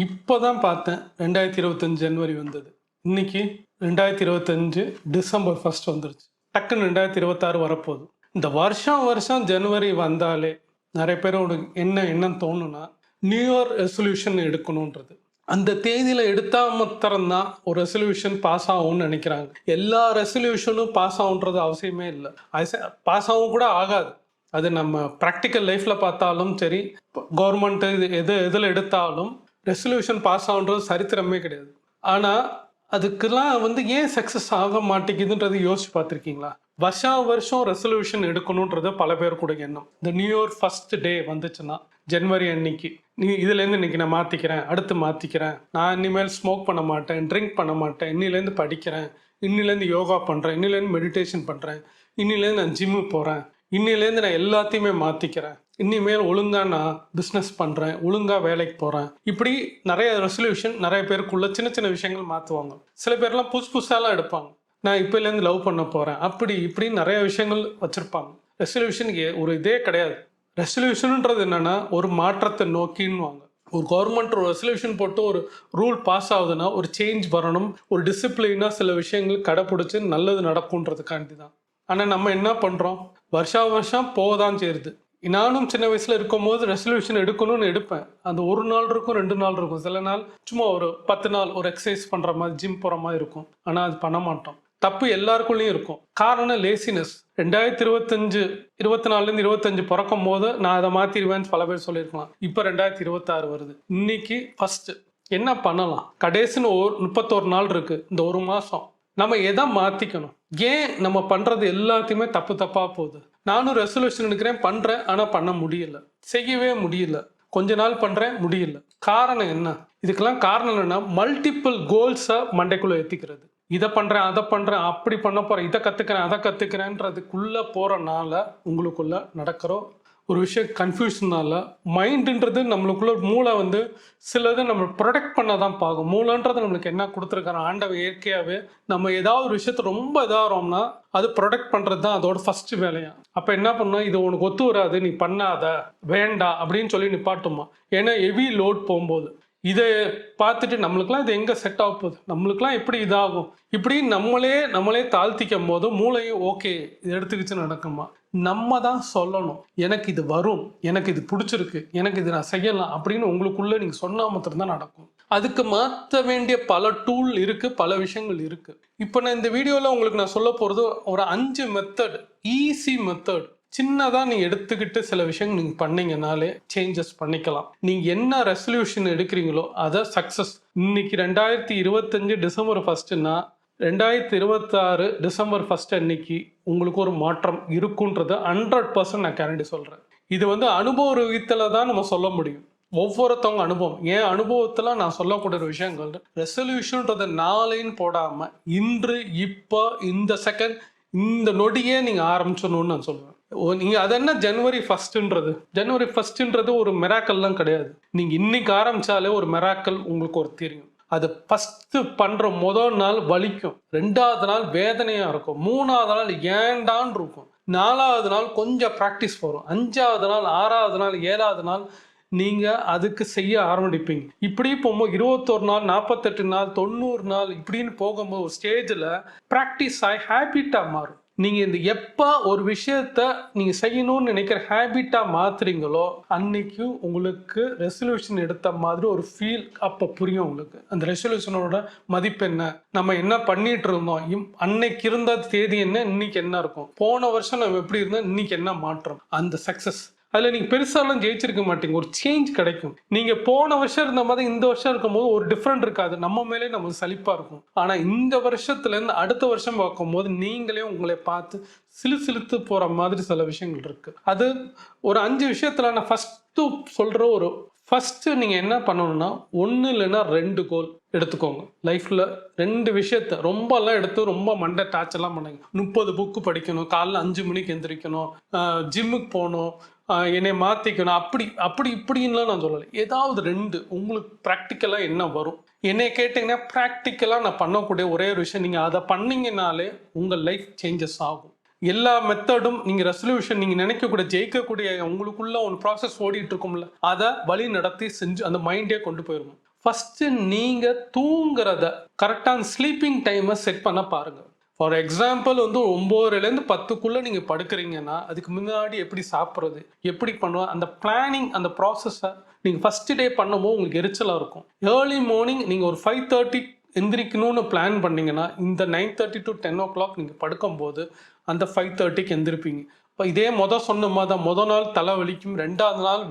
இப்போ தான் பார்த்தேன் 2025 ஜனவரி வந்தது. இன்னைக்கு 2025 டிசம்பர் 1 வந்துருச்சு. டக்குன்னு 2026 வரப்போகுது. இந்த வருஷம் வருஷம் ஜனவரி வந்தாலே நிறைய பேரோட என்ன தோணுன்னா நியூ இயர் ரெசல்யூஷன் எடுக்கணுன்றது. அந்த தேதியில் எடுத்தா மாத்திரம்தான் ஒரு ரெசல்யூஷன் பாஸ் ஆகும்னு நினைக்கிறாங்க. எல்லா ரெசல்யூஷனும் பாஸ் ஆகுன்றது அவசியமே இல்லை. பாஸ் ஆகும் கூட ஆகாது. அது நம்ம ப்ராக்டிக்கல் லைஃப்பில் பார்த்தாலும் சரி, கவர்மெண்ட்டு எதில் எடுத்தாலும் ரெசல்யூஷன் பாஸ் ஆகுன்றது சரித்திரமே கிடையாது. ஆனால் அதுக்கெல்லாம் ஏன் சக்ஸஸ் ஆக மாட்டேங்குதுன்றது யோசிச்சு பார்த்துருக்கீங்களா? வருஷம் ரெசல்யூஷன் எடுக்கணுன்றது பல பேர் கூட எண்ணம். இந்த நியூ இயர் ஃபர்ஸ்ட் டே வந்துச்சுன்னா ஜனவரி அன்னைக்கு இதுலேருந்து இன்னைக்கு நான் மாற்றிக்கிறேன், அடுத்து மாற்றிக்கிறேன், நான் இனிமேல் ஸ்மோக் பண்ண மாட்டேன், ட்ரிங்க் பண்ண மாட்டேன், இன்னிலேருந்து படிக்கிறேன், இன்னிலேருந்து யோகா பண்ணுறேன், இன்னிலேருந்து மெடிடேஷன் பண்ணுறேன், இன்னிலேருந்து நான் ஜிம்மு போகிறேன், இன்னிலேருந்து நான் எல்லாத்தையுமே மாற்றிக்கிறேன், இனிமேல் ஒழுங்காக நான் பிஸ்னஸ் பண்ணுறேன், ஒழுங்காக வேலைக்கு போகிறேன். இப்படி நிறைய ரெசல்யூஷன் நிறைய பேருக்குள்ள சின்ன சின்ன விஷயங்கள் மாற்றுவாங்க. சில பேர்லாம் புதுசாலாம் எடுப்பாங்க. நான் இப்போலேருந்து லவ் பண்ண போகிறேன், அப்படி இப்படி நிறைய விஷயங்கள் வச்சுருப்பாங்க. ரெசல்யூஷனுக்கு ஒரு இதே கிடையாது. ரெசல்யூஷனுன்றது என்னென்னா ஒரு மாற்றத்தை நோக்கின்னுவாங்க. ஒரு கவர்மெண்ட் ஒரு ரெசல்யூஷன் போட்டு ஒரு ரூல் பாஸ் ஆகுதுன்னா ஒரு சேஞ்ச் வரணும், ஒரு டிசிப்ளினாக சில விஷயங்கள் கடைப்பிடிச்சி நல்லது நடக்கும்ன்றதுக்காண்டி தான். ஆனால் நம்ம என்ன பண்ணுறோம், வருஷம் போதான் சேருது. நானும் சின்ன வயசில் இருக்கும் போது ரெசல்யூஷன் எடுக்கணும்னு எடுப்பேன். அந்த ஒரு நாள் இருக்கும், 2 நாள் இருக்கும், சில நாள் சும்மா ஒரு 10 நாள் ஒரு எக்ஸசைஸ் பண்ணுற மாதிரி, ஜிம் போகிற மாதிரி இருக்கும். ஆனால் அது பண்ண மாட்டோம். தப்பு எல்லாருக்குள்ளேயும் இருக்கும். காரணம் லேசினஸ். 2025 24லேருந்து 25 பிறக்கும் போது நான் அதை மாற்றிடுவேன்னு பல பேர் சொல்லியிருக்கலாம். இப்போ 2026 வருது. இன்னைக்கு ஃபஸ்ட்டு என்ன பண்ணலாம்? கடைசின்னு 31 நாள் இருக்குது. இந்த ஒரு மாதம் நம்ம எதை மாற்றிக்கணும்? ஏன் நம்ம பண்ணுறது எல்லாத்தையுமே தப்பாக போகுது? நானும் ரெசல்யூஷன் எடுக்கிறேன், பண்ணுறேன், ஆனால் பண்ண முடியல, செய்யவே முடியல. கொஞ்ச நாள் பண்ணுறேன், முடியல. காரணம் என்ன? இதுக்கெல்லாம் காரணம் என்னென்னா மல்டிபிள் கோல்ஸை மண்டைக்குள்ளே ஏற்றிக்கிறது. இதை பண்ணுறேன், அதை பண்ணுறேன், அப்படி பண்ண போகிறேன், இதை கற்றுக்கிறேன், அதை கற்றுக்கிறேன்றதுக்குள்ளே போகிறனால உங்களுக்குள்ளே நடக்கிற ஒரு விஷயம் கன்ஃபியூஷனால மைண்டுன்றது நம்மளுக்குள்ள மூளை சிலது நம்ம ப்ரொடெக்ட் பண்ண தான் பார்க்கும். மூளைன்றது நம்மளுக்கு என்ன கொடுத்துருக்காரு ஆண்டவன் இயற்கையாகவே. நம்ம ஏதாவது ஒரு விஷயத்த ரொம்ப இதாகிறோம்னா அது ப்ரொடெக்ட் பண்ணுறது தான் அதோட ஃபஸ்ட்டு வேலையா. அப்போ என்ன பண்ணோம், இது உனக்கு ஒத்து வராது, நீ பண்ணாத, வேண்டாம் அப்படின்னு சொல்லி நிப்பாட்டுமா. ஏன்னா ஹெவி லோட் போகும்போது இதை பார்த்துட்டு நம்மளுக்குலாம் இது எங்கே செட் ஆக போகுது, நம்மளுக்குலாம் எப்படி இதாகும், இப்படி நம்மளே தாழ்த்திக்கும் போது மூளையும் ஓகே இது எடுத்துக்கிச்சு நடக்குமா. நம்ம தான் சொல்லணும், எனக்கு இது வரும், எனக்கு இது பிடிச்சிருக்கு, எனக்கு இது நான் செய்யலாம் அப்படின்னு உங்களுக்குள்ள நீங்கள் சொன்னால் மாத்திரம்தான் நடக்கும். அதுக்கு மாற்ற வேண்டிய பல டூல் இருக்குது, பல விஷயங்கள் இருக்குது. இப்போ நான் இந்த வீடியோவில் உங்களுக்கு நான் சொல்ல போகிறது ஒரு 5 மெத்தட், ஈஸி மெத்தட். சின்னதாக நீங்கள் எடுத்துக்கிட்டு சில விஷயங்கள் நீங்கள் பண்ணீங்கனாலே சேஞ்சஸ் பண்ணிக்கலாம். நீங்கள் என்ன ரெசல்யூஷன் எடுக்கிறீங்களோ அதை சக்ஸஸ். இன்னைக்கு 2025 டிசம்பர் 1னா 2026 டிசம்பர் 1 அன்னைக்கு உங்களுக்கு ஒரு மாற்றம் இருக்குன்றது 100% நான் கேரண்டி சொல்கிறேன். இது அனுபவ ரீதியில் தான் நம்ம சொல்ல முடியும். ஒவ்வொருத்தவங்க அனுபவம், என் அனுபவத்தில் நான் சொல்லக்கூடிய ஒரு விஷயங்கள் ரெசல்யூஷன்ன்றதை நாளைன்னு போடாமல் இன்று, இப்போ, இந்த செகண்ட், இந்த நொடியே நீங்கள் ஆரம்பிச்சணும்னு நான் சொல்லுவேன். நீங்கள் அது என்ன ஜனவரி 1ன்றது ஒரு மெராக்கல்லாம் கிடையாது. நீங்கள் இன்னைக்கு ஆரம்பித்தாலே ஒரு மெராக்கல் உங்களுக்கு ஒரு தெரியும். அது ஃபஸ்ட்டு பண்ணுற முதல் நாள் வலிக்கும், 2வது நாள் வேதனையாக இருக்கும், 3வது நாள் ஏண்டான் இருக்கும், 4வது நாள் கொஞ்சம் ப்ராக்டிஸ் வரும், 5வது நாள், 6வது நாள், 7வது நாள் நீங்கள் அதுக்கு செய்ய ஆரம்பிப்பீங்க. இப்படி போகும்போது 21 நாள், 48 நாள், 90 நாள் இப்படின்னு போகும்போது ஒரு ஸ்டேஜில் ப்ராக்டிஸ் ஆகி ஹேபிட்டாக மாறும். நீங்கள் இந்த எப்போ ஒரு விஷயத்த நீங்கள் செய்யணும்னு நினைக்கிற ஹேபிட்டாக மாற்றுறீங்களோ அன்னைக்கு உங்களுக்கு ரெசல்யூஷன் எடுத்த மாதிரி ஒரு ஃபீல் அப்போ புரியும் உங்களுக்கு. அந்த ரெசல்யூஷனோட மதிப்பு என்ன, நம்ம என்ன பண்ணிட்டு இருந்தோம், அன்னைக்கு இருந்த தேதி என்ன, இன்னைக்கு என்ன இருக்கும், போன வருஷம் நம்ம எப்படி இருந்தோம், இன்னைக்கு என்ன மாற்றம், அந்த சக்ஸஸ். அதில் நீங்கள் பெருசாலாம் ஜெயிச்சிருக்க மாட்டீங்க, ஒரு சேஞ்ச் கிடைக்கும். நீங்கள் போன வருஷம் இருந்த மாதிரி இந்த வருஷம் இருக்கும்போது ஒரு டிஃப்ரெண்ட் இருக்காது, நம்ம மேலே நமக்கு சலிப்பாக இருக்கும். ஆனால் இந்த வருஷத்துலேருந்து அடுத்த வருஷம் பார்க்கும்போது நீங்களே உங்களை பார்த்து சிலுத்து போகிற மாதிரி சில விஷயங்கள் இருக்குது. அது ஒரு 5 விஷயத்தில் நான் ஃபஸ்ட்டு சொல்கிற ஃபஸ்ட்டு நீங்கள் என்ன பண்ணணும்னா 1 இல்லைன்னா 2 கோல் எடுத்துக்கோங்க லைஃப்பில். 2 விஷயத்த ரொம்பலாம் எடுத்து ரொம்ப மண்டை டார்ச்சர்லாம் பண்ணுங்க. 30 புக்கு படிக்கணும், காலைல 5 மணிக்கு எந்திரிக்கணும், ஜிம்முக்கு போகணும், என்னை மாற்றிக்கணும், அப்படி இப்படின்லாம் நான் சொல்லலை. ஏதாவது 2 உங்களுக்கு ப்ராக்டிக்கலாக என்ன வரும். என்னை கேட்டிங்கன்னா ப்ராக்டிக்கலாக நான் பண்ணக்கூடிய ஒரே ஒரு விஷயம், நீங்கள் அதை பண்ணிங்கனாலே உங்கள் லைஃப் சேஞ்சஸ் ஆகும். எல்லா மெத்தடும் நீங்கள் ரெசல்யூஷன் நீங்கள் நினைக்கக்கூடிய ஜெயிக்கக்கூடிய உங்களுக்குள்ள ஒரு ப்ராசஸ் ஓடிட்டு இருக்கும்ல, அதை வழி நடத்தி செஞ்சு அந்த மைண்டே கொண்டு போயிடும். ஃபஸ்ட்டு நீங்கள் தூங்குறத கரெக்டான ஸ்லீப்பிங் டைமை செட் பண்ண பாருங்கள். ஃபார் எக்ஸாம்பிள் வந்து 9லேருந்து 10க்குள்ளே நீங்கள் படுக்கிறீங்கன்னா அதுக்கு முன்னாடி எப்படி சாப்பிட்றது, எப்படி பண்ணுவோம், அந்த பிளானிங், அந்த ப்ராசஸை நீங்கள் ஃபஸ்ட்டு டே பண்ணும்போது உங்களுக்கு எரிச்சலாக இருக்கும். ஏர்லி மார்னிங் நீங்கள் ஒரு 5:30 எந்திரிக்கணும்னு பிளான் பண்ணிங்கன்னா இந்த 9:30 to 10 நீங்கள் படுக்கும்போது அந்த 5:30க்கு எந்திரிப்பீங்க. இப்போ இதே சொன்ன மாதிரி தான் மொதல் நாள் தலை வலிக்கும், 2வது நாள்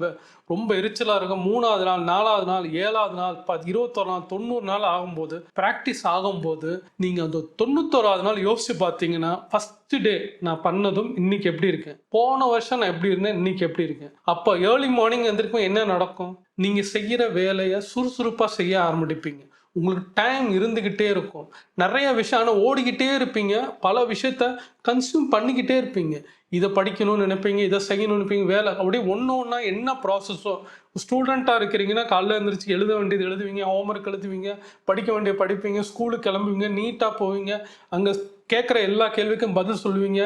ரொம்ப எரிச்சலாக இருக்கும், 3வது நாள், 4வது நாள், 7வது நாள், 21 நாள், 90 நாள் ஆகும்போது ப்ராக்டிஸ் ஆகும்போது நீங்கள் அந்த 91வது நாள் யோசிச்சு பார்த்தீங்கன்னா ஃபஸ்ட்டு டே நான் பண்ணதும் இன்னைக்கு எப்படி இருக்கேன், போன வருஷம் நான் எப்படி இருந்தேன், இன்னைக்கு எப்படி இருக்கேன். அப்போ ஏர்லி மார்னிங் எந்திரிக்கும் என்ன நடக்கும், நீங்கள் செய்கிற வேலையை சுறுசுறுப்பாக செய்ய ஆரம்பிப்பீங்க. உங்களுக்கு டைம் இருந்துக்கிட்டே இருக்கும். நிறைய விஷயம் ஆனால் ஓடிக்கிட்டே இருப்பீங்க. பல விஷயத்த கன்சியூம் பண்ணிக்கிட்டே இருப்பீங்க. இதை படிக்கணும்னு நினைப்பீங்க, இதை செய்யணும்னு நினைப்பீங்க. வேலை அப்படியே ஒன்று ஒன்றா என்ன ப்ராசஸோ, ஸ்டூடெண்ட்டாக இருக்கிறீங்கன்னா காலைல எழுந்திரிச்சு எழுத வேண்டியது எழுதுவீங்க, ஹோம்ஒர்க் எழுதுவீங்க, படிக்க வேண்டிய படிப்பீங்க, ஸ்கூலுக்கு கிளம்புவீங்க, நீட்டாக போவீங்க, அங்கே கேட்குற எல்லா கேள்விக்கும் பதில் சொல்லுவீங்க.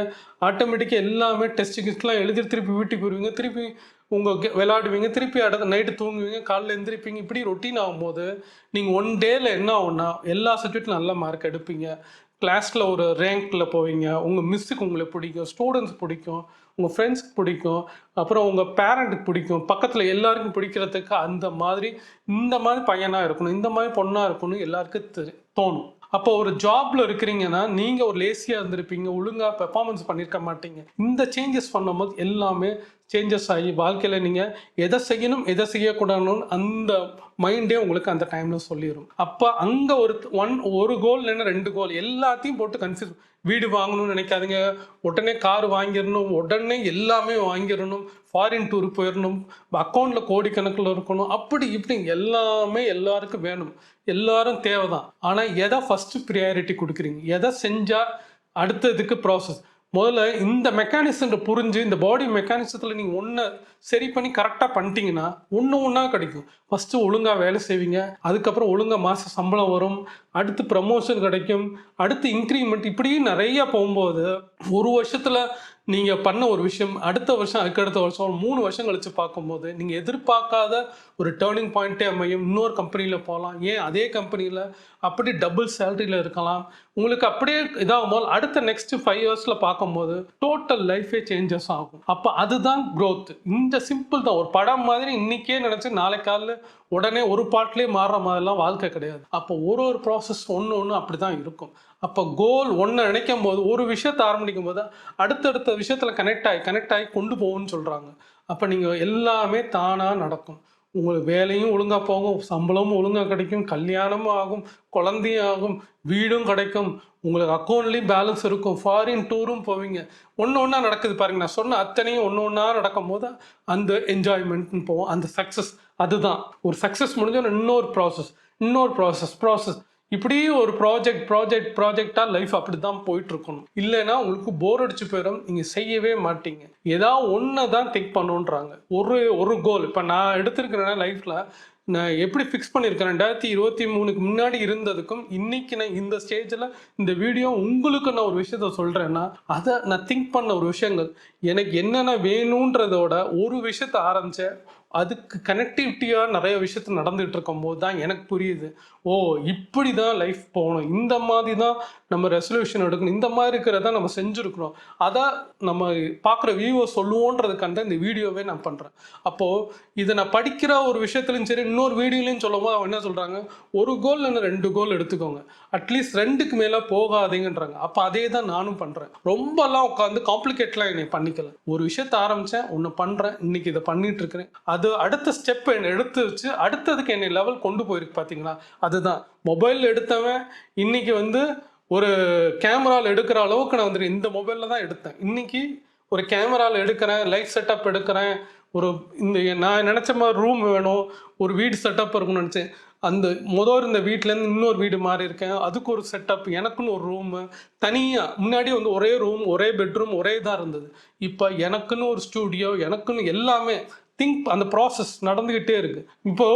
ஆட்டோமேட்டிக்காக எல்லாமே டெஸ்ட் கிஸ்ட்லாம் எழுதி திருப்பி வீட்டுக்கு போயிடுவீங்க, திருப்பி விளையாடுவீங்க, திருப்பி அடுத்த நைட்டு தூங்குவீங்க, காலைல எழுந்திரிப்பீங்க. இப்படி ரொட்டீன் ஆகும்போது நீங்கள் ஒன் டேயில் என்ன ஆகும்னா எல்லா சப்ஜெக்ட்டும் நல்ல மார்க் எடுப்பீங்க, கிளாஸில் ஒரு ரேங்க்கில் போவீங்க, உங்கள் மிஸ்ஸுக்கு உங்களை பிடிக்கும், ஸ்டூடெண்ட்ஸ் பிடிக்கும், உங்கள் ஃப்ரெண்ட்ஸ்க்கு பிடிக்கும், அப்புறம் உங்கள் பேரண்ட்டுக்கு பிடிக்கும், பக்கத்தில் எல்லாருக்கும் பிடிக்கிறதுக்கு அந்த மாதிரி இந்த மாதிரி பையனாக இருக்கணும், இந்த மாதிரி பொண்ணாக இருக்கணும் எல்லாருக்கும் தோணும். அப்போ ஒரு ஜாப்ல இருக்கிறீங்கன்னா நீங்கள் ஒரு லேசியாக இருந்திருப்பீங்க, ஒழுங்காக பெர்ஃபார்மன்ஸ் பண்ணியிருக்க மாட்டீங்க. இந்த சேஞ்சஸ் பண்ணும்போது எல்லாமே சேஞ்சஸ் ஆகி வாழ்க்கையில் நீங்கள் எதை செய்யணும் எதை செய்யக்கூடாதுன்னு அந்த மைண்டே உங்களுக்கு அந்த டைமில் சொல்லிடும். அப்போ அங்கே ஒரு கோல் இல்லைன்னா 2 கோல் எல்லாத்தையும் போட்டு கன்ஃபியூஸ். வீடு வாங்கணும்னு நினைக்காதீங்க, உடனே கார் வாங்கிடணும், உடனே எல்லாமே வாங்கிடணும், ஃபாரின் டூர் போயிடணும், அக்கௌண்ட்டில் கோடிக்கணக்கில் இருக்கணும், அப்படி இப்படி எல்லாமே எல்லாருக்கும் வேணும், எல்லாரும் தேவை தான். ஆனால் எதை ஃபஸ்ட்டு ப்ரியாரிட்டி கொடுக்குறீங்க, எதை செஞ்சால் அடுத்ததுக்கு ப்ராசஸ். முதல்ல இந்த மெக்கானிசம் புரிஞ்சு இந்த பாடி மெக்கானிசத்தில் நீங்கள் ஒன்றை சரி பண்ணி கரெக்டாக பண்ணிட்டீங்கன்னா ஒன்றா கிடைக்கும். ஃபஸ்ட்டு ஒழுங்காக வேலை செய்வீங்க, அதுக்கப்புறம் ஒழுங்காக மாத சம்பளம் வரும், அடுத்து ப்ரமோஷன் கிடைக்கும், அடுத்து இன்க்ரிமெண்ட், இப்படி நிறையா போகும்போது ஒரு வருஷத்தில் நீங்கள் பண்ண ஒரு விஷயம் அடுத்த வருஷம் அதுக்கடுத்த வருஷம் ஒரு 3 வருஷம் கழித்து பார்க்கும்போது நீங்கள் எதிர்பார்க்காத ஒரு டேர்னிங் பாயிண்ட்டே அமையும். இன்னொரு கம்பெனியில் போகலாம், ஏன் அதே கம்பெனியில் அப்படி டபுள் சேலரியில் இருக்கலாம். உங்களுக்கு அப்படியே இதாகும் போது அடுத்த நெக்ஸ்ட் 5 இயர்ஸில் பார்க்கும்போது டோட்டல் லைஃபே சேஞ்சஸ் ஆகும். அப்போ அதுதான் க்ரோத். இந்த சிம்பிள் தான். ஒரு படம் மாதிரி இன்றைக்கே நினச்சி நாளை காலையில் உடனே ஒரு பாட்லேயே மாறுற மாதிரிலாம் வாழ்க்கை கிடையாது. அப்போ ஒரு ப்ராசஸ் ஒன்று அப்படி தான் இருக்கும். அப்போ கோல் ஒன்று நினைக்கும் போது ஒரு விஷயத்தை ஆரம்பிக்கும் போது அடுத்தடுத்த விஷயத்தில் கனெக்ட் ஆகி கொண்டு போகும்னு சொல்கிறாங்க. அப்போ நீங்கள் எல்லாமே தானாக நடக்கும். உங்களுக்கு வேலையும் ஒழுங்காக போகும், சம்பளமும் ஒழுங்காக கிடைக்கும், கல்யாணமும் ஆகும், குழந்தையும் ஆகும், வீடும் கிடைக்கும், உங்களுக்கு அக்கௌண்ட்லேயும் பேலன்ஸ் இருக்கும், ஃபாரின் டூரும் போவீங்க. ஒன்றா நடக்குது பாருங்க. நான் சொன்ன அத்தனையும் ஒன்றா நடக்கும் போது அந்த என்ஜாய்மெண்ட்னு போவோம், அந்த சக்ஸஸ். அதுதான் ஒரு சக்ஸஸ் முடிஞ்சோன்னா இன்னொரு ப்ராசஸ் இப்படி ஒரு ப்ராஜெக்டாக லைஃப் அப்படி தான் போயிட்டுருக்கணும். இல்லைன்னா உங்களுக்கு போர் அடிச்சு போயிடும், நீங்கள் செய்யவே மாட்டீங்க. ஏதாவது ஒன்று தான் திங்க் பண்ணுன்றாங்க. ஒரு கோல் இப்போ நான் எடுத்திருக்கிறேன்னா லைஃப்பில் நான் எப்படி ஃபிக்ஸ் பண்ணியிருக்கேன், 2023க்கு முன்னாடி இருந்ததுக்கும் இன்றைக்கி நான் இந்த ஸ்டேஜில் இந்த வீடியோ உங்களுக்கு நான் ஒரு விஷயத்த சொல்கிறேன்னா அதை நான் திங்க் பண்ண ஒரு விஷயங்கள் எனக்கு என்னென்ன வேணுன்றதோட ஒரு விஷயத்த ஆரம்பித்தேன். அதுக்கு கனெக்டிவிட்டியாக நிறைய விஷயத்த நடந்துகிட்டு இருக்கும் போது தான் எனக்கு புரியுது, ஓ இப்படி தான் லைஃப் போகணும், இந்த மாதிரி தான் நம்ம ரெசல்யூஷன் எடுக்கணும், இந்த மாதிரி இருக்கிறத நம்ம செஞ்சுருக்கணும், அதை நம்ம பார்க்குற வியூவை சொல்லுவோன்றதுக்காக இந்த வீடியோவே நான் பண்ணுறேன். அப்போது இதை நான் படிக்கிற ஒரு விஷயத்துலையும் சரி இன்னொரு வீடியோலையும் சொல்லும்போது அவங்க என்ன சொல்கிறாங்க, ஒரு கோல் இல்லைன்னா 2 கோல் எடுத்துக்கோங்க, அட்லீஸ்ட் 2க்கு மேலே போகாதீங்கன்றாங்க. அப்போ அதே தான் நானும் பண்ணுறேன். ரொம்பலாம் உட்காந்து காம்ப்ளிகேட்லாம் என்னை பண்ணிக்கல. ஒரு விஷயத்தை ஆரம்பித்தேன், ஒன்று பண்ணுறேன், இன்றைக்கி இதை பண்ணிகிட்டு இருக்கிறேன். அது அடுத்த ஸ்டெப் என்னை எடுத்து வச்சு அடுத்ததுக்கு என்னை லெவல் கொண்டு போயிருக்கு. பார்த்தீங்களா, அதுதான் மொபைல் எடுத்தவன் இன்னைக்கு வந்து ஒரு கேமராவில் எடுக்கிற அளவுக்கு நான் வந்துட்டு இந்த மொபைலில் தான் எடுத்தேன். இன்னைக்கு ஒரு கேமராவில் எடுக்கிறேன், லைட் செட்டப் எடுக்கிறேன், நான் நினச்ச மாதிரி ரூம் வேணும், ஒரு வீடு செட்டப் இருக்குன்னு நினச்சேன். அந்த இருந்த வீட்டிலேருந்து இன்னொரு வீடு மாறி இருக்கேன், அதுக்கு ஒரு செட்டப், எனக்குன்னு ஒரு ரூமு தனியாக. முன்னாடி வந்து ஒரே ரூம், ஒரே பெட்ரூம், ஒரே தான் இருந்தது. இப்போ எனக்குன்னு ஒரு ஸ்டூடியோ, எனக்குன்னு எல்லாமே திங்க் அந்த ப்ராசஸ் நடந்துக்கிட்டே இருக்கு. இப்போ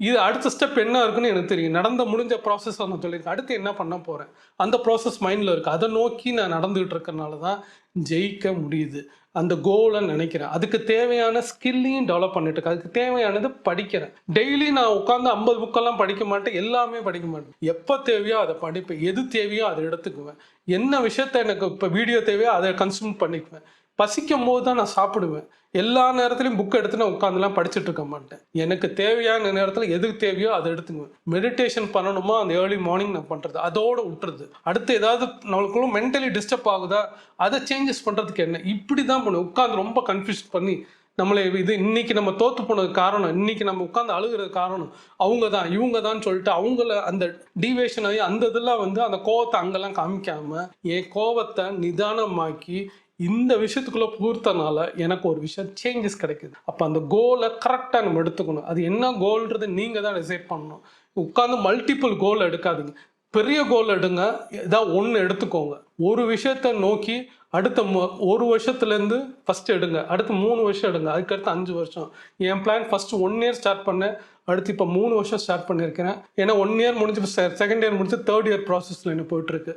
இது அடுத்த ஸ்டெப் என்ன இருக்குன்னு எனக்கு தெரியும். முடிஞ்ச ப்ராசஸ் நான் சொல்லியிருக்கேன். அடுத்து என்ன பண்ண போகிறேன் அந்த ப்ராசஸ் மைண்டில் இருக்குது. அதை நோக்கி நான் நடந்துகிட்டு இருக்கிறனால தான் ஜெயிக்க முடியுது. அந்த கோலை நினைக்கிறேன். அதுக்கு தேவையான ஸ்கில்லையும் டெவலப் பண்ணிட்டு இருக்கேன். அதுக்கு தேவையானது படிக்கிறேன். டெய்லி நான் உட்காந்து 50 புக்கெல்லாம் படிக்க மாட்டேன், எல்லாமே படிக்க மாட்டேன். எப்போ தேவையோ அதை படிப்பேன், எது தேவையோ அதை எடுத்துக்குவேன். என்ன விஷயத்த எனக்கு இப்போ வீடியோ தேவையோ அதை கன்சியூம் பண்ணிக்குவேன். பசிக்கும் போது தான் நான் சாப்பிடுவேன். எல்லா நேரத்துலையும் புக் எடுத்து நான் உட்காந்துலாம் படிச்சுட்டு இருக்க மாட்டேன். எனக்கு தேவையான நேரத்தில் எது தேவையோ அதை எடுத்துக்குவேன். மெடிடேஷன் பண்ணணுமா அந்த ஏர்லி மார்னிங் நான் பண்ணுறது, அதோடு விட்டுறது. அடுத்து ஏதாவது நம்மளுக்குள்ள மென்டலி டிஸ்டர்ப் ஆகுதா அதை சேஞ்சஸ் பண்ணுறதுக்கு என்ன, இப்படி தான் பண்ணுவேன். உட்காந்து ரொம்ப கன்ஃபியூஸ் பண்ணி நம்மளை இது இன்னைக்கு நம்ம தோற்று போனது காரணம், இன்னைக்கு நம்ம உட்காந்து அழுகிறது காரணம் அவங்க தான் இவங்க தான் சொல்லிட்டு அவங்கள அந்த டிவேஷன் ஆகி அந்த இதெல்லாம் அந்த கோவத்தை அங்கெல்லாம் காமிக்காம என் கோவத்தை நிதானமாக்கி இந்த விஷயத்துக்குள்ள பூர்த்தனால எனக்கு ஒரு விஷயம் சேஞ்சஸ் கிடைக்குது. அப்போ அந்த கோலை கரெக்டாக நம்ம எடுத்துக்கணும். அது என்ன கோல்ன்றது நீங்கள் தான் டிசைட் பண்ணணும். உட்காந்து மல்டிபிள் கோல் எடுக்காதுங்க. பெரிய கோல் எடுங்க, ஏதாவது ஒன்று எடுத்துக்கோங்க. ஒரு விஷயத்தை நோக்கி அடுத்த ஒரு வருஷத்துலேருந்து ஃபஸ்ட்டு எடுங்க, அடுத்து 3 வருஷம் எடுங்க, அதுக்கடுத்து 5 வருஷம். என் பிளான் ஃபஸ்ட்டு 1 இயர் ஸ்டார்ட் பண்ணேன், அடுத்து இப்போ 3 வருஷம் ஸ்டார்ட் பண்ணியிருக்கிறேன். ஏன்னா 1 இயர் முடிஞ்சு செகண்ட் இயர் முடிஞ்சு 3rd இயர் ப்ராசஸில் என்ன போயிட்டுருக்கு.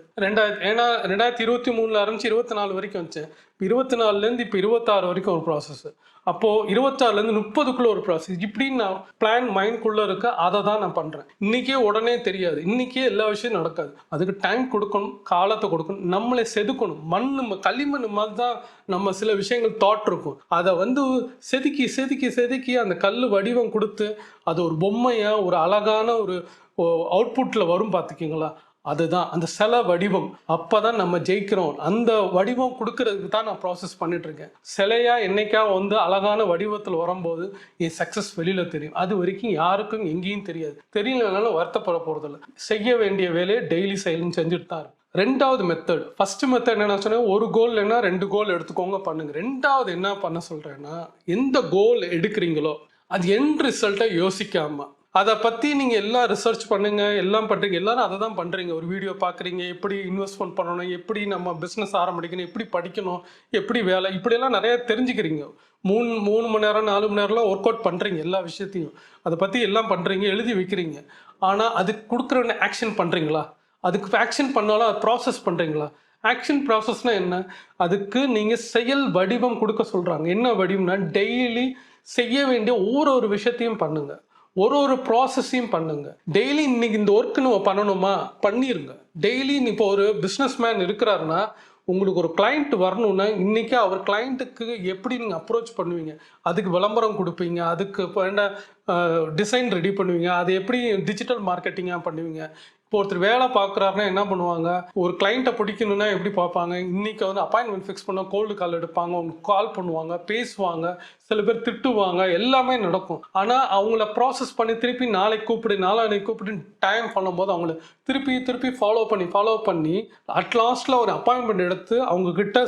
ஏன்னா 2023 ஆரம்பிச்சு 24 வரைக்கும் வச்சேன். இப்போ 24லேருந்து இப்போ 26 வரைக்கும் ஒரு ப்ராசஸ். அப்போது 26லேருந்து 30க்குள்ளே ஒரு ப்ராசஸ். இப்படின்னு நான் பிளான் மைண்ட்குள்ளே இருக்க, அதை தான் நான் பண்ணுறேன். இன்றைக்கே உடனே தெரியாது, இன்றைக்கே எல்லா விஷயம் நடக்காது. அதுக்கு டைம் கொடுக்கணும், காலத்தை கொடுக்கணும், நம்மளை செதுக்கணும். களிமண் மாதிரி தான் நம்ம சில விஷயங்கள் தாட் இருக்கும். அதை செதுக்கி செதுக்கி செதுக்கி அந்த கல் வடிவம் கொடுத்து அது ஒரு பொம்மையாக ஒரு அழகான ஒரு அவுட்புட்டில் வரும் பார்த்துக்கிங்களா, அதுதான் அந்த சில வடிவம். அப்போ தான் நம்ம ஜெயிக்கிறோம். அந்த வடிவம் கொடுக்கறதுக்கு தான் நான் ப்ராசஸ் பண்ணிட்டுருக்கேன். சிலையா என்னைக்கா அழகான வடிவத்தில் வரும்போது என் சக்ஸஸ் வெளியில் தெரியும். அது வரைக்கும் யாருக்கும் எங்கேயும் தெரியாது. தெரியலனாலும் வருத்தப்பட போகிறதில்ல. செய்ய வேண்டிய வேலையை டெய்லி செஞ்சுட்டு தான் இருக்கும். 2வது மெத்தட். ஃபர்ஸ்ட் மெத்தட் என்ன சொன்னேன், ஒரு கோல் இல்லைன்னா 2 கோல் எடுத்துக்கோங்க பண்ணுங்க. 2வது என்ன பண்ண சொல்கிறேன்னா, எந்த கோல் எடுக்கிறீங்களோ அது எண்ட் ரிசல்ட்டை யோசிக்காம அதை பற்றி நீங்கள் எல்லாம் ரிசர்ச் பண்ணுங்கள், எல்லாம் பண்ணுறீங்க. எல்லாரும் அதை தான் பண்ணுறீங்க. ஒரு வீடியோ பார்க்குறீங்க, எப்படி இன்வெஸ்ட்மெண்ட் பண்ணணும், எப்படி நம்ம பிஸ்னஸ் ஆரம்பிக்கணும், எப்படி படிக்கணும், எப்படி வேலை, இப்படியெல்லாம் நிறைய தெரிஞ்சுக்கிறீங்க. 3 மணி நேரம் 4 மணி நேரம்லாம் ஒர்க் அவுட் பண்ணுறீங்க. எல்லா விஷயத்தையும் அதை பற்றி எல்லாம் பண்ணுறீங்க, எழுதி வைக்கிறீங்க. ஆனால் அதுக்கு கொடுக்குற ஆக்ஷன் பண்ணுறீங்களா? அதுக்கு ஆக்ஷன் பண்ணாலும் அது ப்ராசஸ் பண்ணுறீங்களா? ஆக்ஷன் ப்ராசஸ்னால் என்ன? அதுக்கு நீங்கள் செயல் வடிவம் கொடுக்க சொல்கிறாங்க. என்ன வடிவம்னா, டெய்லி செய்ய வேண்டிய ஒரு விஷயத்தையும் பண்ணுங்க, ஒரு ப்ராசஸையும் பண்ணுங்க. டெய்லி இன்னைக்கு இந்த ஒர்க் நம்ம பண்ணணுமா, பண்ணிருங்க. டெய்லி இப்போ ஒரு பிஸ்னஸ் மேன் இருக்கிறாருன்னா, உங்களுக்கு ஒரு கிளைண்ட் வரணும்னா இன்னைக்கு அவர் கிளைண்ட்டுக்கு எப்படி நீங்கள் அப்ரோச் பண்ணுவீங்க, அதுக்கு விளம்பரம் கொடுப்பீங்க, அதுக்கு வேண்ட டிசைன் ரெடி பண்ணுவீங்க, அது எப்படி டிஜிட்டல் மார்க்கெட்டிங்காக பண்ணுவீங்க. இப்போ ஒருத்தர் வேலை பார்க்குறாருன்னா என்ன பண்ணுவாங்க, ஒரு கிளைண்ட்டை பிடிக்கணும்னா எப்படி பார்ப்பாங்க, இன்றைக்கி அப்பாயின்மெண்ட் ஃபிக்ஸ் பண்ண கோல்டு கால் எடுப்பாங்க, உங்களுக்கு கால் பண்ணுவாங்க, பேசுவாங்க, சில பேர் திட்டுவாங்க, எல்லாமே நடக்கும். ஆனால் அவங்கள ப்ராசஸ் பண்ணி திருப்பி நாளைக்கு கூப்பிடு நாளைக்கு கூப்பிடு டைம் பண்ணும்போது அவங்கள திருப்பி ஃபாலோ பண்ணி அட் லாஸ்ட்டில் ஒரு அப்பாயின்மெண்ட் எடுத்து அவங்கக்கிட்ட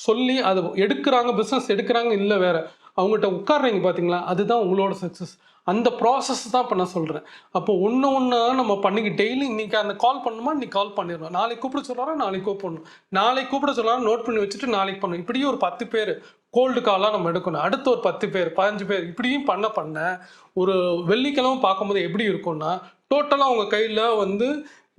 சொல்லி அதை எடுக்கிறாங்க, பிஸ்னஸ் எடுக்கிறாங்க, இல்லை வேறு அவங்ககிட்ட உட்கார்றீங்க பார்த்தீங்களா, அதுதான் உங்களோட சக்ஸஸ். அந்த ப்ராசஸ் தான் பண்ண சொல்கிறேன். அப்போ ஒன்று நம்ம பண்ணிக்க டெய்லி இன்றைக்கி அந்த கால் பண்ணணுமா, இன்றைக்கி கால் பண்ணிடணும், நாளைக்கு கூப்பிட சொல்கிறாரா நாளைக்கு கூப்பிடணும், நாளைக்கு கூப்பிட சொல்கிறாரா நோட் பண்ணி வச்சுட்டு நாளைக்கு பண்ணணும். இப்படியே ஒரு 10 பேர் கோல்டு காலாக நம்ம எடுக்கணும். அடுத்து ஒரு 10 பேர் 15 பேர் இப்படியும் பண்ண ஒரு வெள்ளிக்கிழமை பார்க்கும்போது எப்படி இருக்கும்னா, டோட்டலாக உங்கள் கையில்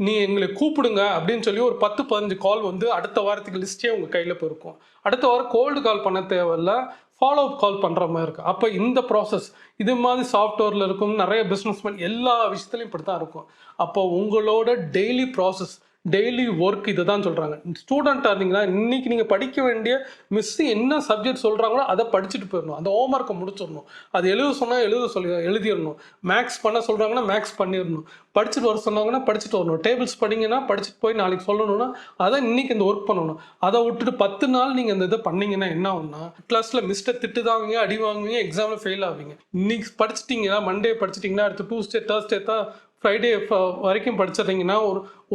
நீ எங்களை கூப்பிடுங்க அப்படின்னு சொல்லி ஒரு 10-15 கால் அடுத்த வாரத்துக்கு லிஸ்ட்டே உங்கள் கையில் போயிருக்கும். அடுத்த வாரம் கோல்டு கால் பண்ண தேவையில்ல, ஃபாலோ அப் கால் பண்ணுற மாதிரி இருக்குது. அப்போ இந்த ப்ராசஸ் இது மாதிரி சாஃப்ட்வேரில் இருக்கும், நிறைய பிஸ்னஸ்மேன் எல்லா விஷயத்துலையும் இப்படி தான் இருக்கும். அப்போ உங்களோட டெய்லி ப்ராசஸ், டெய்லி ஒர்க் இதை தான் சொல்கிறாங்க. ஸ்டூடெண்ட்டாக இருந்தீங்கன்னா இன்றைக்கி நீங்கள் படிக்க வேண்டிய மிஸ்ஸு என்ன சப்ஜெக்ட் சொல்கிறாங்களோ அதை படிச்சுட்டு போயிடணும், அந்த ஹோம்ஒர்க்கை முடிச்சிடணும். அது எழுதிடணும். மேக்ஸ் பண்ண சொல்கிறாங்கன்னா மேக்ஸ் பண்ணிடணும், படிச்சுட்டு வர சொன்னாங்கன்னா படிச்சுட்டு வரணும், டேபிள்ஸ் படிங்கன்னா படிச்சுட்டு போய் நாளைக்கு சொல்லணும்னா அதை இன்றைக்கி இந்த ஒர்க் பண்ணணும். அதை விட்டுட்டு 10 நாள் நீங்கள் இந்த இதை பண்ணிங்கன்னா என்ன ஆகும்னா, கிளாஸில் மிஸ்டர் திட்டுதாங்க, அடி வாங்குவீங்க, எக்ஸாமில் ஃபெயில் ஆவீங்க. இன்றைக்கி படிச்சிட்டிங்கன்னா மண்டே படிச்சிட்டிங்கன்னா அடுத்து Tuesday Thursday தான் ஃப்ரைடே வரைக்கும் படிச்சிட்டிங்கன்னா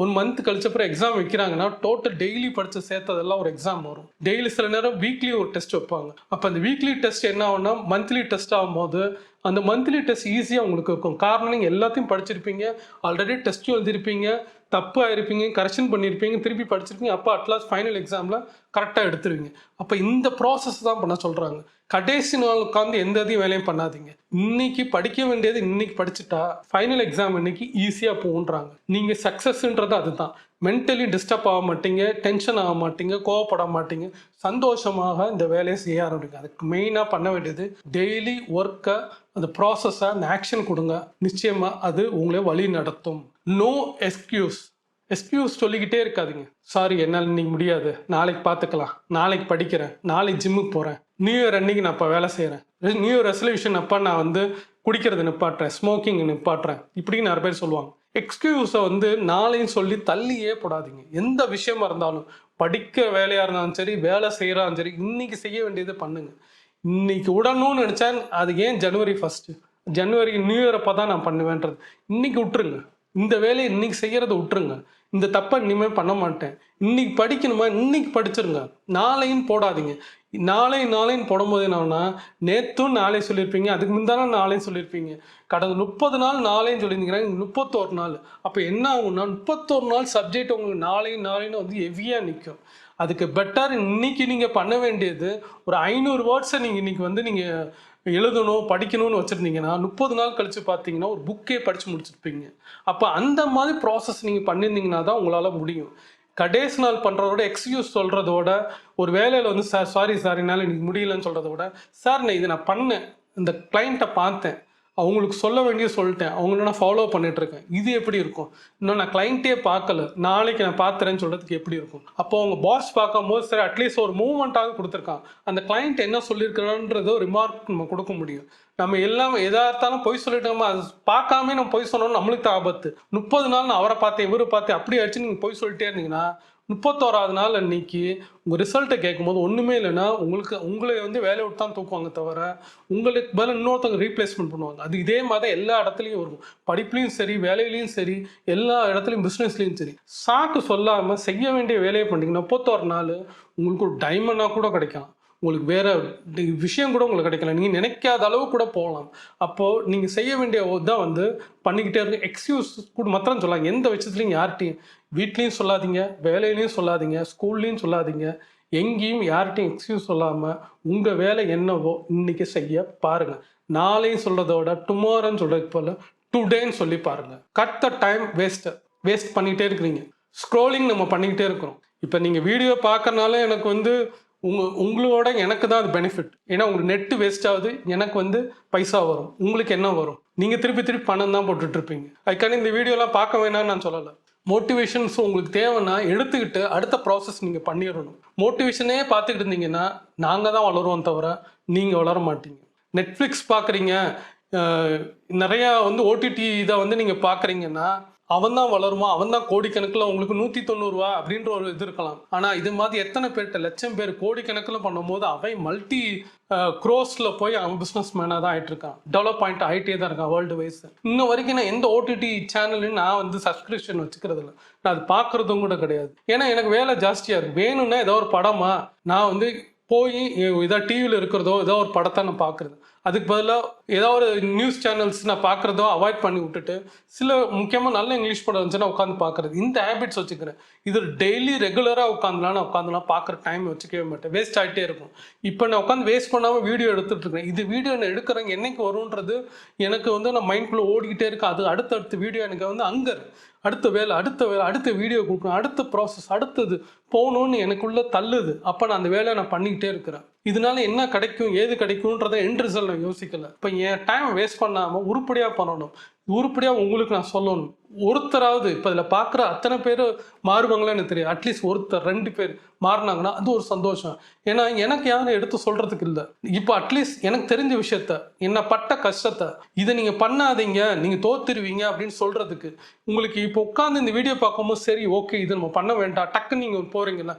ஒரு மந்த் கழிச்சப்பறம் எக்ஸாம் வைக்கிறாங்கன்னா டோட்டல் டெய்லி படித்து சேர்த்ததெல்லாம் ஒரு எக்ஸாம் வரும். டெய்லி சில நேரம் வீக்லி ஒரு டெஸ்ட் வைப்பாங்க. அப்போ அந்த வீக்லி டெஸ்ட் என்ன ஆகும்னா மந்த்லி டெஸ்ட் ஆகும்போது அந்த மந்த்லி டெஸ்ட் ஈஸியாக உங்களுக்கு இருக்கும். காரணம் நீங்கள் எல்லாத்தையும் படிச்சிருப்பீங்க, ஆல்ரெடி டெஸ்ட்டும் எழுதிருப்பீங்க, தப்பு ஆயிருப்பீங்க, கரெக்ஷன் பண்ணியிருப்பீங்க, திருப்பி படிச்சிருப்பீங்க. அப்போ அட்லாஸ்ட் ஃபைனல் எக்ஸாமில் கரெக்டாக எடுத்துருவீங்க. அப்போ இந்த ப்ராசஸ் தான் பண்ண சொல்கிறாங்க. கடைசி நாள் உட்காந்து எந்த இதையும் வேலையும் பண்ணாதீங்க. இன்னைக்கு படிக்க வேண்டியது இன்னைக்கு படிச்சுட்டா ஃபைனல் எக்ஸாம் இன்னைக்கு ஈஸியாக போகுன்றாங்க. நீங்கள் சக்ஸஸ்ன்றது அதுதான். மென்டலி டிஸ்டர்ப் ஆக மாட்டீங்க, டென்ஷன் ஆக மாட்டீங்க, கோவப்பட மாட்டீங்க, சந்தோஷமாக இந்த வேலையை செய்ய ஆரம்பிங்க. அதுக்கு மெயினாக பண்ண வேண்டியது டெய்லி ஒர்க்கை, அந்த ப்ராசஸை, அந்த ஆக்ஷன் கொடுங்க. நிச்சயமாக அது உங்களை வழி நடத்தும். நோ எக்ஸ்கியூஸ் சொல்லிக்கிட்டே இருக்காதீங்க. சாரி என்னால் இன்னைக்கு முடியாது, நாளைக்கு பார்த்துக்கலாம், நாளைக்கு படிக்கிறேன், நாளைக்கு ஜிம்முக்கு போகிறேன், நியூ இயர் அன்னைக்கு நான் இப்போ வேலை செய்கிறேன், நியூ இயர் ரெசல்யூஷன் அப்போ நான் வந்து குடிக்கிறது நிப்பாட்டுறேன், ஸ்மோக்கிங் நிப்பாட்டுறேன், இப்படின்னு நிறைய பேர் சொல்லுவாங்க. எக்ஸ்கியூஸை வந்து நாளையும் சொல்லி தள்ளியே போடாதீங்க. எந்த விஷயமா இருந்தாலும், படிக்க வேலையாக இருந்தாலும் சரி, வேலை செய்கிறாலும் சரி, இன்னைக்கு செய்ய வேண்டியதை பண்ணுங்க. இன்னைக்கு விடணும்னு நினச்சேன். அது ஏன் ஜனவரி 1 ஜனவரி நியூ இயர் அப்போ தான் நான் பண்ணுவேன்றது இன்னைக்கு விட்டுருங்க. இந்த வேலையை இன்னைக்கு செய்கிறத விட்டுருங்க. இந்த தப்பை இனிமேல் பண்ண மாட்டேன், இன்னைக்கு படிக்கணுமா இன்னைக்கு படிச்சிருங்க, நாளையும் போடாதீங்க. நாளைன்னு போடும்போது என்னன்னா, நேற்றும் நாளை சொல்லியிருப்பீங்க, அதுக்கு முந்தான நாளையும் சொல்லியிருப்பீங்க, கடந்த 30 நாள் நாளையும் சொல்லியிருந்தீங்கன்னா 31 நாள். அப்போ என்ன ஆகும்னா 31 நாள் சப்ஜெக்ட் உங்களுக்கு நாளைன்னு வந்து ஹெவியாக நிற்கும். அதுக்கு பெட்டர் இன்னைக்கு நீங்கள் பண்ண வேண்டியது ஒரு 500 வேர்ட்ஸை நீங்கள் இன்னைக்கு வந்து நீங்கள் எழுதணும் படிக்கணும்னு வச்சுருந்தீங்கன்னா 30 நாள் கழித்து பார்த்தீங்கன்னா ஒரு புக்கே படித்து முடிச்சிருப்பீங்க. அப்போ அந்த மாதிரி ப்ராசஸ் நீங்கள் பண்ணியிருந்தீங்கன்னா தான் உங்களால் முடியும். கடைசி நாள் பண்ணுறதோட எக்ஸ்கியூஸ் சொல்கிறதோட, ஒரு வேலையில் வந்து சாரி என்னால் இன்னைக்கு முடியலன்னு சொல்கிறத விட, சார் நான் இதை நான் பண்ணேன், இந்த கிளைண்ட்டை பார்த்தேன், அவங்களுக்கு சொல்ல வேண்டியது சொல்லிட்டேன், அவங்கள நான் ஃபாலோ பண்ணிகிட்ருக்கேன், இது எப்படி இருக்கும்? இன்னும் நான் கிளைண்ட்டே பார்க்கல, நாளைக்கு நான் பார்த்துறேன்னு சொல்கிறதுக்கு எப்படி இருக்கும்? அப்போ அவங்க பாஸ் பார்க்கும்போது சரி அட்லீஸ்ட் ஒரு மூவ்மெண்ட்டாக கொடுத்துருக்கான், அந்த கிளைண்ட் என்ன சொல்லியிருக்கிறான்றதோ ரிமார்க் நம்ம கொடுக்க முடியும். நம்ம எல்லாம் எதார்த்தாலும் பொய் சொல்லிட்டோமா, அது பார்க்காம நம்ம பொய் சொன்னோம்னு நம்மளுக்கு தான் ஆபத்து. 30 நாள் நான் அவரை பார்த்தேன் இவரை பார்த்தேன் அப்படி அடிச்சு நீங்கள் பொய் சொல்லிட்டே இருந்தீங்கன்னா 31வது நாள் அன்னைக்கு உங்கள் ரிசல்ட்டை கேட்கும்போது ஒன்றுமே இல்லைன்னா உங்களை வந்து வேலையை விட்டு தான் தூக்குவாங்க தவிர உங்களுக்கு பதில் இன்னொருத்தவங்க ரீப்ளேஸ்மெண்ட் பண்ணுவாங்க. அது இதே மாதிரி தான் எல்லா இடத்துலையும் வரும். படிப்புலையும் சரி, வேலையிலையும் சரி, எல்லா இடத்துலையும் பிஸ்னஸ்லையும் சரி. சாக்கு சொல்லாமல் செய்ய வேண்டிய வேலையை பண்ணிங்கன்னா 31 நாள் உங்களுக்கு ஒரு டைமண்டாக கூட கிடைக்கலாம், உங்களுக்கு வேறு விஷயம் கூட உங்களுக்கு கிடைக்கலாம், நீங்கள் நினைக்காத அளவு கூட போகலாம். அப்போது நீங்கள் செய்ய வேண்டிய தான் வந்து பண்ணிக்கிட்டே இருக்க. எக்ஸ்கியூஸ் கூட மாத்திரம் சொல்லாங்க. எந்த விஷயத்துலையும் யார்கிட்டையும், வீட்லேயும் சொல்லாதீங்க, வேலையிலையும் சொல்லாதீங்க, ஸ்கூல்லையும் சொல்லாதீங்க, எங்கேயும் யார்கிட்டையும் எக்ஸ்கியூஸ் சொல்லாமல் உங்கள் வேலை என்னவோ இன்றைக்கி செய்ய பாருங்கள். நாளையும் சொல்கிறதோட டுமாரோன்னு சொல்கிறது போல் டுடேன்னு சொல்லி பாருங்கள். கட் த டைம் வேஸ்ட் பண்ணிகிட்டே இருக்கிறீங்க. ஸ்க்ரோலிங் நம்ம பண்ணிக்கிட்டே இருக்கிறோம். இப்போ நீங்கள் வீடியோ பார்க்கறனால எனக்கு வந்து உங்களோட எனக்கு தான் அது பெனிஃபிட். ஏன்னா உங்களுக்கு நெட்டு வேஸ்ட் ஆகுது, எனக்கு வந்து பைசா வரும், உங்களுக்கு என்ன வரும்? நீங்கள் திருப்பி பணம் தான் போட்டுட்ருப்பீங்க. அதுக்கான இந்த வீடியோலாம் பார்க்க வேணாம்னு நான் சொல்லலை. மோட்டிவேஷன்ஸ் உங்களுக்கு தேவைன்னா எடுத்துக்கிட்டு அடுத்த ப்ராசஸ் நீங்கள் பண்ணிடணும். மோட்டிவேஷனே பார்த்துக்கிட்டு இருந்தீங்கன்னா நாங்கள் தான் வளருவோம் தவிர நீங்கள் வளர மாட்டீங்க. நெட்ஃப்ளிக்ஸ் பார்க்குறீங்க, நிறையா வந்து ஓடிடி இதை வந்து நீங்கள் பார்க்குறீங்கன்னா அவன் தான் வளருமா, அவன் தான் கோடிக்கணக்கில் உங்களுக்கு 190 ரூபா அப்படின்ற ஒரு இது இருக்கலாம். ஆனால் இது மாதிரி எத்தனை பேர்கிட்ட லட்சம் பேர் கோடிக்கணக்கில் பண்ணும்போது அவன் மல்டி க்ரோஸில் போய் அவன் பிஸ்னஸ் மேனாக தான் ஆகிட்டு இருக்கான், டெவலப் பாயிண்ட் ஆகிட்டே தான் இருக்கான் வேர்ல்டு வைஸ். இன்னும் வரைக்கும் நான் எந்த ஓடிடி சேனல்லையும் நான் வந்து சப்ஸ்கிரிப்ஷன் வச்சுக்கிறது இல்லை, நான் அது பார்க்குறதும் கூட கிடையாது. ஏன்னா எனக்கு வேலை ஜாஸ்தியாக இருக்குது. வேணும்னா ஏதோ ஒரு படமா நான் வந்து போய் ஏதோ டிவியில் இருக்கிறதோ ஏதோ ஒரு படத்தை நான் பார்க்குறது, அதுக்கு பதிலாக ஏதோ ஒரு நியூஸ் சேனல்ஸ் நான் பார்க்குறதோ அவாய்ட் பண்ணி விட்டுட்டு சில முக்கியமாக நல்ல இங்கிலீஷ் படம் இருந்துச்சுன்னா உட்காந்து பார்க்குறது, இந்த ஹேபிட்ஸ் வச்சுக்கிறேன். இது டெய்லி ரெகுலராக உட்காந்துலாம் பார்க்குற டைம் வச்சுக்கவே மாட்டேன், வேஸ்ட் ஆகிட்டே இருக்கும். இப்போ நான் உட்காந்து வேஸ்ட் பண்ணாமல் வீடியோ எடுத்துகிட்டு இருக்கேன். இது வீடியோ நான் எடுக்கிறேங்க என்னைக்கு வரும்ன்றது எனக்கு வந்து நான் மைண்ட்குள்ளே ஓடிக்கிட்டே இருக்கேன். அது அடுத்தடுத்த வீடியோ எனக்கு வந்து அடுத்த வீடியோ கொடுக்கணும், அடுத்த ப்ராசஸ் அடுத்தது போகணுன்னு எனக்குள்ளே தள்ளுது. அப்போ நான் அந்த வேலையை நான் பண்ணிக்கிட்டே இருக்கிறேன். இதனால என்ன கிடைக்கும் ஏது கிடைக்கும்ன்றதை எண்ட் ரிசல்ட் நான் யோசிக்கலை. இப்போ என் டைம் வேஸ்ட் பண்ணாமல் உருப்படியாக பண்ணணும், உருப்படியாக உங்களுக்கு நான் சொல்லணும். ஒருத்தராவது இப்போ இதில் பார்க்குற அத்தனை பேர் மாறுவாங்களான்னு தெரியாது, அட்லீஸ்ட் ஒருத்தர் 2 பேர் மாறினாங்கன்னா அது ஒரு சந்தோஷம். ஏன்னா எனக்கு யாரும் எடுத்து சொல்கிறதுக்கு இல்லை. இப்போ அட்லீஸ்ட் எனக்கு தெரிஞ்ச விஷயத்த, என்ன பட்ட கஷ்டத்தை, இதை நீங்கள் பண்ணாதீங்க நீங்கள் தோத்துருவீங்க அப்படின்னு சொல்கிறதுக்கு உங்களுக்கு இப்போ உட்காந்து இந்த வீடியோ பார்க்கும்போது சரி ஓகே இது நம்ம பண்ண வேண்டாம் டக்குன்னு நீங்கள் போகிறீங்களா,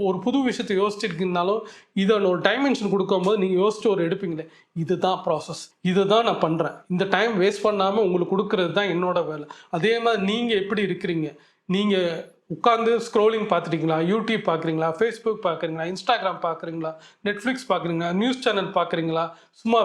ஒரு புது விஷயத்தை யோசிச்சிருக்கீங்கனாலும் இதை ஒரு டைமென்ஷன் கொடுக்கும்போது நீங்கள் யோசிச்சு ஒரு எடுப்பீங்களே, இதுதான் ப்ராசஸ், இதுதான் நான் பண்ணுறேன், இந்த டைம் வேஸ்ட் பண்ணாமல் உங்களுக்கு கொடுக்கறது தான் என்னோட வேலை. அதே மாதிரி நீங்கள் எப்படி இருக்கிறீங்க, நீங்கள் உட்காந்து ஸ்க்ரோலிங் பார்த்துட்டீங்களா, யூடியூப் பார்க்குறீங்களா, ஃபேஸ்புக் பார்க்குறீங்களா, இன்ஸ்டாகிராம் பார்க்குறீங்களா, நெட்ஃப்ளிக்ஸ் பார்க்குறீங்களா, நியூஸ் சேனல் பார்க்குறீங்களா, சும்மா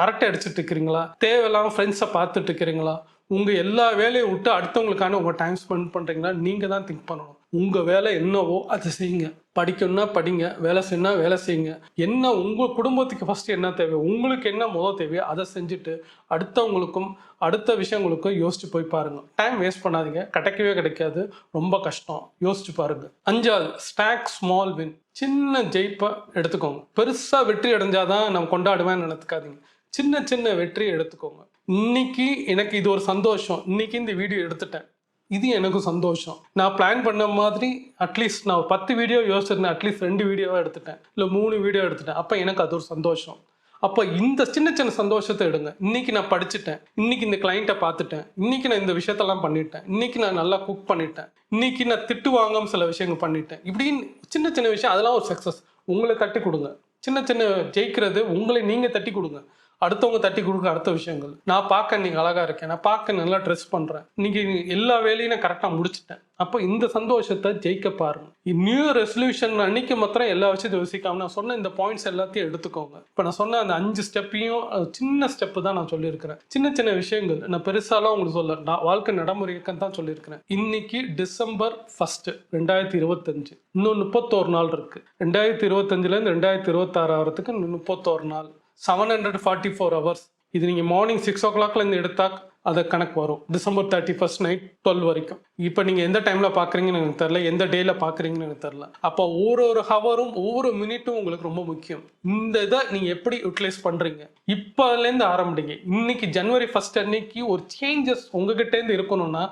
அரட்டை அடிச்சுட்டு இருக்கிறீங்களா, தேவையில்லாமல் ஃப்ரெண்ட்ஸை பார்த்துட்டு இருக்கிறீங்களா, உங்கள் எல்லா வேலையை விட்டு அடுத்தவங்களுக்கான உங்கள் டைம் ஸ்பெண்ட் பண்ணுறீங்களா, நீங்கள் தான் திங்க் பண்ணணும். உங்கள் வேலை என்னவோ அதை செய்யுங்க. படிக்கணும்னா படிங்க, வேலை செய்யணும்னா வேலை செய்யுங்க. என்ன உங்கள் குடும்பத்துக்கு ஃபஸ்ட்டு என்ன தேவை, உங்களுக்கு என்ன தேவையோ அதை செஞ்சுட்டு அடுத்தவங்களுக்கும் அடுத்த விஷயங்களுக்கும் யோசிச்சு போய் பாருங்கள். டைம் வேஸ்ட் பண்ணாதீங்க, கிடைக்கவே கிடைக்காது, ரொம்ப கஷ்டம். யோசிச்சு பாருங்கள். 5வது, ஸ்டாக் ஸ்மால் வின். சின்ன ஜெயிப்பை எடுத்துக்கோங்க. பெருசாக வெற்றி அடைஞ்சாதான் நம்ம கொண்டாடுவேன்னு நினைத்துக்காதீங்க. சின்ன சின்ன வெற்றியை எடுத்துக்கோங்க. இன்னைக்கு எனக்கு இது ஒரு சந்தோஷம், இன்னைக்கு இந்த வீடியோ எடுத்துட்டேன், இது எனக்கு சந்தோஷம். நான் பிளான் பண்ண மாதிரி அட்லீஸ்ட் நான் 10 வீடியோ யோசிச்சிருந்தேன், அட்லீஸ்ட் 2 வீடியோவாக எடுத்துட்டேன், இல்லை 3 வீடியோ எடுத்துட்டேன். அப்போ எனக்கு அது ஒரு சந்தோஷம். அப்போ இந்த சின்ன சின்ன சந்தோஷத்தை எடுங்க. இன்னைக்கு நான் படிச்சுட்டேன், இன்னைக்கு இந்த கிளைண்ட்டை பார்த்துட்டேன், இன்னைக்கு நான் இந்த விஷயத்தெல்லாம் பண்ணிட்டேன், இன்னைக்கு நான் நல்லா குக் பண்ணிட்டேன், இன்னைக்கு நான் திட்டு வாங்காமல் சில விஷயங்கள் பண்ணிட்டேன். இப்படின்னு சின்ன சின்ன விஷயம், அதெல்லாம் ஒரு சக்ஸஸ். உங்களை தட்டி கொடுங்க. சின்ன சின்ன ஜெயிக்கிறது உங்களை நீங்கள் தட்டி கொடுங்க. அடுத்தவங்க தட்டி கொடுக்க அடுத்த விஷயங்கள். நான் பார்க்க நீங்கள் அழகாக இருக்கேன், நான் பார்க்க நல்லா ட்ரெஸ் பண்ணுறேன், இன்னைக்கு எல்லா வேலையும் நான் கரெக்டாக முடிச்சுட்டேன். அப்போ இந்த சந்தோஷத்தை ஜெயிக்க பாருங்க. நியூ இயர் ரெசல்யூஷன் அன்னைக்கு மாத்திரம் எல்லா விஷயத்தையும் யோசிக்காம நான் சொன்ன இந்த பாயிண்ட்ஸ் எல்லாத்தையும் எடுத்துக்கோங்க. இப்போ நான் சொன்ன அந்த 5 ஸ்டெப்பையும் சின்ன ஸ்டெப்பு தான் நான் சொல்லியிருக்கிறேன். சின்ன சின்ன விஷயங்கள், நான் பெருசாலாம் உங்களுக்கு சொல்ல, நான் வாழ்க்கை நடைமுறைக்கு தான் சொல்லியிருக்கிறேன். இன்னைக்கு டிசம்பர் 1, 2025, இன்னும் 31 நாள் இருக்கு. 2025லேருந்து 2026 ஆகிறதுக்கு 31 நாள், 744 hours. இது நீங்கள் மார்னிங் 6 o'clockலேருந்து எடுத்தால் அதை கணக்கு வரும். டிசம்பர் 31 நைட் 12 வரைக்கும். இப்போ நீங்கள் எந்த டைமில் பார்க்குறீங்கன்னு எனக்கு தெரில, எந்த டேயில் பார்க்குறீங்கன்னு எனக்கு தெரில. அப்போ ஒரு ஹவரும் ஒவ்வொரு மினிட்டும் உங்களுக்கு ரொம்ப முக்கியம். இந்த இதை நீங்கள் எப்படி யூட்டிலைஸ் பண்ணுறீங்க, இப்போலேருந்து ஆரம்பிங்க. இன்னைக்கு ஜனவரி 1 அன்னைக்கு ஒரு சேஞ்சஸ் உங்ககிட்டேருந்து இருக்கணும்னா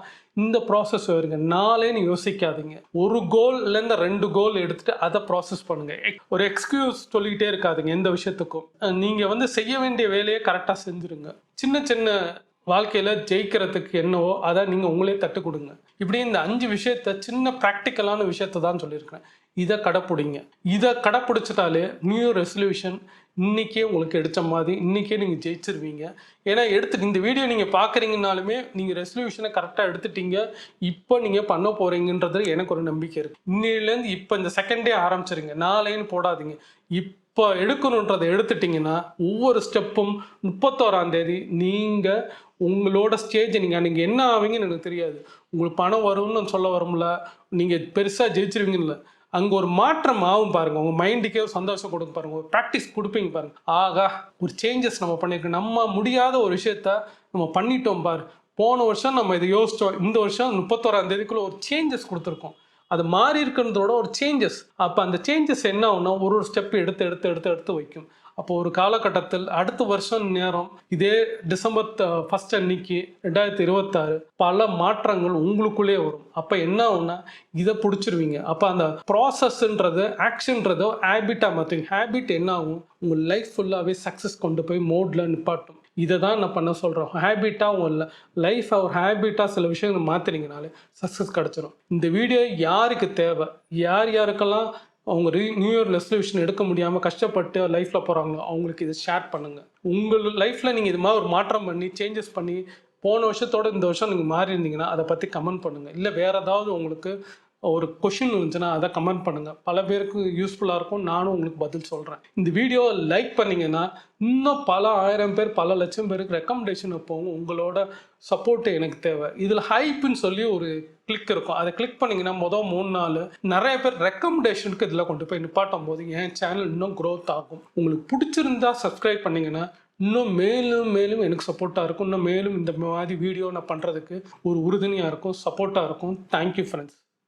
இந்த ப்ராசஸ் வருங்க. நாளேன்னு யோசிக்காதீங்க. ஒரு கோல்லேருந்து 2 கோல் எடுத்துட்டு அதை ப்ராசஸ் பண்ணுங்க. ஒரு எக்ஸ்கியூஸ் சொல்லிக்கிட்டே இருக்காதுங்க எந்த விஷயத்துக்கும். நீங்கள் செய்ய வேண்டிய வேலையை கரெக்டாக செஞ்சுருங்க. சின்ன சின்ன வாழ்க்கையில் ஜெயிக்கிறதுக்கு என்னவோ அதை நீங்கள் உங்களே தட்டு கொடுங்க. இப்படி இந்த 5 விஷயத்த, சின்ன ப்ராக்டிக்கலான விஷயத்தை தான் சொல்லியிருக்கிறேன். இதை கடைப்பிடிங்க. இதை கடைப்பிடிச்சிட்டாலே நியூ ரெசல்யூஷன் இன்றைக்கே உங்களுக்கு எடுத்த மாதிரி இன்றைக்கே நீங்கள் ஜெயிச்சிருவீங்க. ஏன்னா இந்த வீடியோ நீங்கள் பார்க்குறீங்கனாலுமே நீங்கள் ரெசல்யூஷனை கரெக்டாக எடுத்துட்டீங்க, இப்போ நீங்கள் பண்ண போகிறீங்கன்றது எனக்கு ஒரு நம்பிக்கை இருக்குது. இன்னிலேருந்து இப்போ இந்த செகண்டே ஆரம்பிச்சிருங்க, நாளேன்னு போடாதீங்க. இப்போ எடுக்கணுன்றதை எடுத்துட்டிங்கன்னா ஒவ்வொரு ஸ்டெப்பும் 31ஆம் தேதி நீங்கள் உங்களோட ஸ்டேஜ் நீங்கள் என்ன ஆவீங்கன்னு எனக்கு தெரியாது. உங்களுக்கு பணம் வரும்னு சொல்ல வரும்ல, நீங்கள் பெருசாக ஜெயிச்சிருவீங்கல்ல, அங்கே ஒரு மாற்றம் ஆகும் பாருங்கள். உங்கள் மைண்டுக்கே ஒரு சந்தோஷம் கொடுக்க பாருங்கள், ஒரு ப்ராக்டிஸ் கொடுப்பீங்க பாருங்கள். ஆகா, ஒரு சேஞ்சஸ் நம்ம பண்ணியிருக்கோம், நம்ம முடியாத ஒரு விஷயத்த நம்ம பண்ணிட்டோம் பாரு. போன வருஷம் நம்ம இதை யோசித்தோம், இந்த வருஷம் 31ஆம் தேதிக்குள்ளே ஒரு சேஞ்சஸ் கொடுத்துருக்கோம். அது மாறி இருக்கிறதோட ஒரு சேஞ்சஸ். அப்போ அந்த சேஞ்சஸ் என்ன ஆகுனா ஒரு ஸ்டெப் எடுத்து எடுத்து எடுத்து எடுத்து வைக்கும். அப்போ ஒரு காலகட்டத்தில் அடுத்த வருஷம் நேரம் இதே டிசம்பர் 1 அன்னைக்கு 2026 பல மாற்றங்கள் உங்களுக்குள்ளே வரும். அப்போ என்ன ஆகும்னா இதை பிடிச்சிருவீங்க. அப்போ அந்த ப்ராசஸ்ன்றது ஆக்ஷன்றதோ ஹேபிட்டாக மாற்றுவீங்க. ஹேபிட் என்ன ஆகும், உங்கள் லைஃப் ஃபுல்லாகவே சக்ஸஸ் கொண்டு போய் மோடில் நிப்பாட்டும். இதை தான் நான் பண்ண சொல்கிறேன். ஹேபிட்டாக உங்கள் லைஃப்பை ஒரு ஹேபிட்டாக சில விஷயங்கள் மாற்றினீங்கனாலே சக்ஸஸ் கிடச்சிரும். இந்த வீடியோ யாருக்கு தேவை, யாருக்கெல்லாம் அவங்க நியூ இயர் ரெசல்யூஷன் எடுக்க முடியாமல் கஷ்டப்பட்டு லைஃப்பில் போகிறாங்களோ அவங்களுக்கு இதை ஷேர் பண்ணுங்கள். உங்கள் லைஃப்பில் நீங்கள் இது மாதிரி ஒரு மாற்றம் பண்ணி சேஞ்சஸ் பண்ணி போன வருஷத்தோடு இந்த வருஷம் நீங்கள் மாறி இருந்தீங்கன்னா அதை பற்றி கமெண்ட் பண்ணுங்கள். இல்லை வேறு ஏதாவது உங்களுக்கு ஒரு கொஷின் இருந்துச்சுன்னா அதை கமெண்ட் பண்ணுங்கள். பல பேருக்கு யூஸ்ஃபுல்லாக இருக்கும், நானும் உங்களுக்கு பதில் சொல்கிறேன். இந்த வீடியோவை லைக் பண்ணிங்கன்னா இன்னும் பல 1000 பேர், பல லட்சம் பேருக்கு ரெக்கமெண்டேஷன் போகும். உங்களோட சப்போர்ட்டு எனக்கு தேவை. இதில் ஹைப்புன்னு சொல்லி ஒரு கிளிக் இருக்கும், அதை கிளிக் பண்ணிங்கன்னா 3 நாள் நிறைய பேர் ரெக்கமெண்டேஷனுக்கு இதில் கொண்டு போய் நிப்பாட்டும் போது என் சேனல் இன்னும் க்ரோத் ஆகும். உங்களுக்கு பிடிச்சிருந்தா சப்ஸ்கிரைப் பண்ணிங்கன்னா இன்னும் மேலும் மேலும் எனக்கு சப்போர்ட்டாக இருக்கும். இன்னும் மேலும் இந்த மாதிரி வீடியோ நான் பண்ணுறதுக்கு ஒரு உறுதுணையாக இருக்கும், சப்போர்ட்டாக இருக்கும். Thank you friends.